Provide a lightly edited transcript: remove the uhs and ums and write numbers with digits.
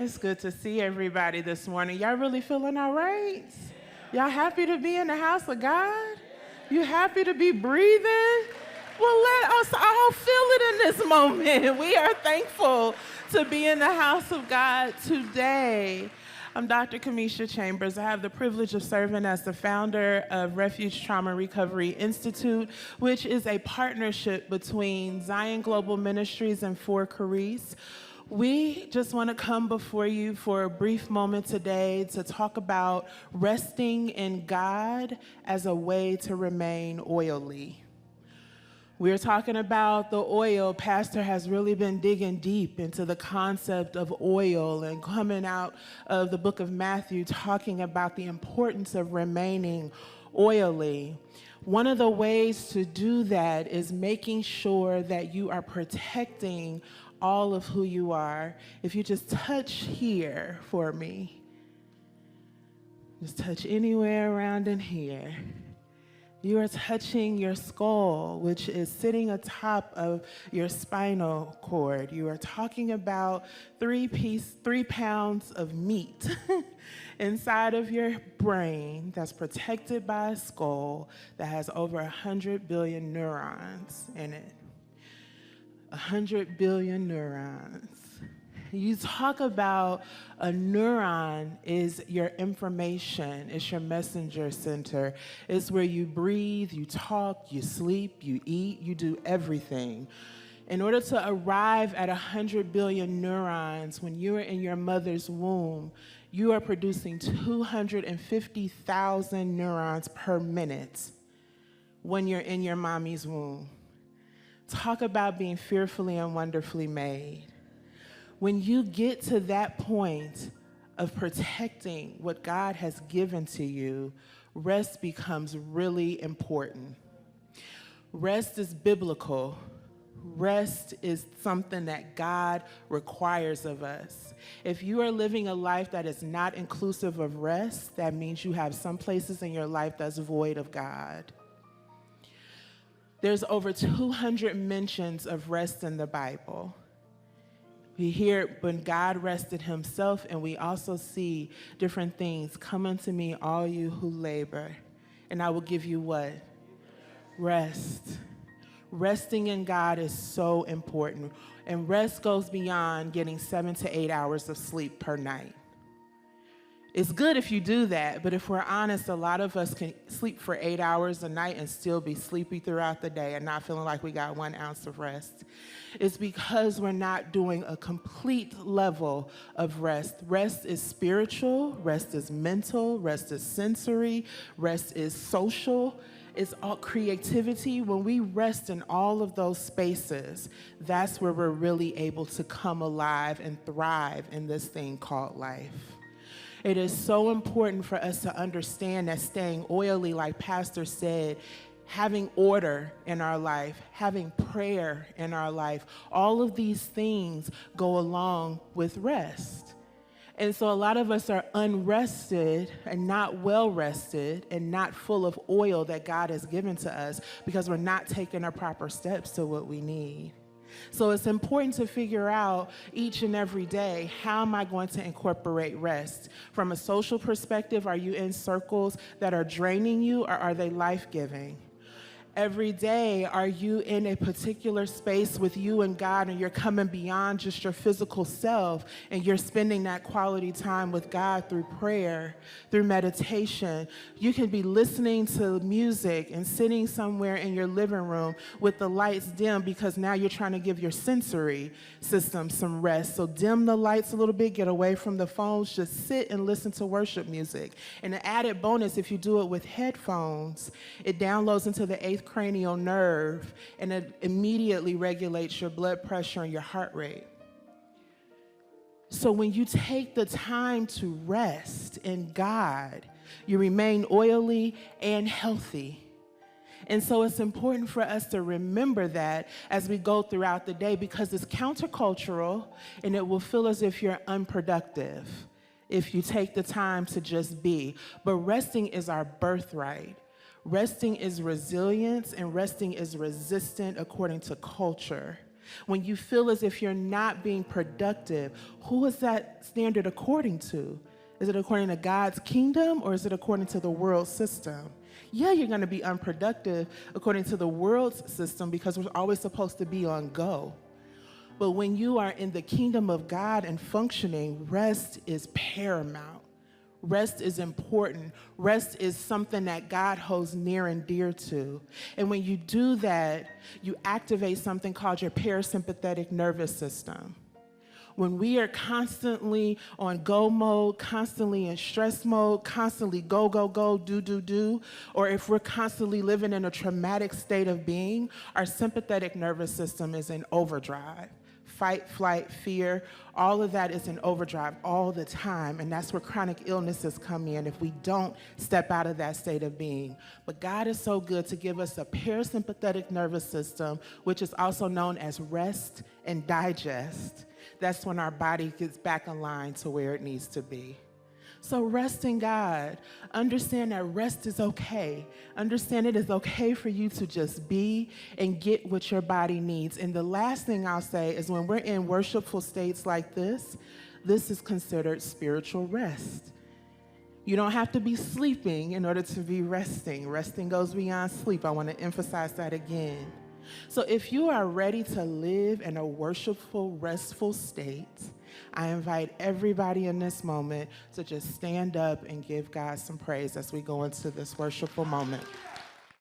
It's good to see everybody this morning. Y'all really feeling all right? Y'all happy to be in the house of God? You happy to be breathing? Well, let us all feel it in this moment. We are thankful to be in the house of God today. I'm Dr. Kamisha Chambers. I have the privilege of serving as the founder of Refuge Trauma Recovery Institute, which is a partnership between Zion Global Ministries and For Carice. We just want to come before you for a brief moment today to talk about resting in God as a way to remain oily. We're talking about the oil. Pastor has really been digging deep into the concept of oil and coming out of the book of Matthew talking about the importance of remaining oily. One of the ways to do that is making sure that you are protecting all of who you are. If you just touch here for me, just touch anywhere around in here. You are touching your skull, which is sitting atop of your spinal cord. You are talking about 3 pounds of meat inside of your brain that's protected by a skull that has over 100 billion neurons in it. 100 billion neurons. You talk about a neuron is your information, it's your messenger center. It's where you breathe, you talk, you sleep, you eat, you do everything. In order to arrive at 100 billion neurons, when you are in your mother's womb, you are producing 250,000 neurons per minute when you're in your mommy's womb. Talk about being fearfully and wonderfully made. When you get to that point of protecting what God has given to you, rest becomes really important. Rest is biblical. Rest is something that God requires of us. If you are living a life that is not inclusive of rest, that means you have some places in your life that's void of God. There's over 200 mentions of rest in the Bible. We hear when God rested himself, and we also see different things. Come unto me, all you who labor, and I will give you what? Rest. Resting in God is so important. And rest goes beyond getting 7 to 8 hours of sleep per night. It's good if you do that, but if we're honest, a lot of us can sleep for 8 hours a night and still be sleepy throughout the day and not feeling like we got 1 ounce of rest. It's because we're not doing a complete level of rest. Rest is spiritual, rest is mental, rest is sensory, rest is social. It's all creativity. When we rest in all of those spaces, that's where we're really able to come alive and thrive in this thing called life. It is so important for us to understand that staying oily, like Pastor said, having order in our life, having prayer in our life, all of these things go along with rest. And so a lot of us are unrested and not well rested and not full of oil that God has given to us because we're not taking our proper steps to what we need. So it's important to figure out each and every day, how am I going to incorporate rest? From a social perspective, are you in circles that are draining you, or are they life-giving? Every day, are you in a particular space with you and God, and you're coming beyond just your physical self, and you're spending that quality time with God through prayer, through meditation? You can be listening to music and sitting somewhere in your living room with the lights dim because now you're trying to give your sensory system some rest. So dim the lights a little bit, get away from the phones, just sit and listen to worship music. And an added bonus, if you do it with headphones, it downloads into the eighth cranial nerve, and it immediately regulates your blood pressure and your heart rate. So when you take the time to rest in God, you remain oily and healthy. And so it's important for us to remember that as we go throughout the day, because it's countercultural and it will feel as if you're unproductive if you take the time to just be. But resting is our birthright. Resting is resilience, and resting is resistant according to culture. When you feel as if you're not being productive, who is that standard according to? Is it according to God's kingdom or is it according to the world system? Yeah, you're going to be unproductive according to the world's system because we're always supposed to be on go. But when you are in the kingdom of God and functioning, rest is paramount. Rest is important. Rest is something that God holds near and dear to. And when you do that, you activate something called your parasympathetic nervous system. When we are constantly on go mode, constantly in stress mode, constantly go, go, go, do, or if we're constantly living in a traumatic state of being, our sympathetic nervous system is in overdrive. Fight, flight, fear, all of that is in overdrive all the time, and that's where chronic illnesses come in if we don't step out of that state of being. But God is so good to give us a parasympathetic nervous system, which is also known as rest and digest. That's when our body gets back in line to where it needs to be. So rest in God. Understand that rest is okay. Understand it is okay for you to just be and get what your body needs. And the last thing I'll say is when we're in worshipful states like this is considered spiritual rest. You don't have to be sleeping in order to be resting. Resting goes beyond sleep. I want to emphasize that again. So if you are ready to live in a worshipful, restful state, I invite everybody in this moment to just stand up and give God some praise as we go into this worshipful moment.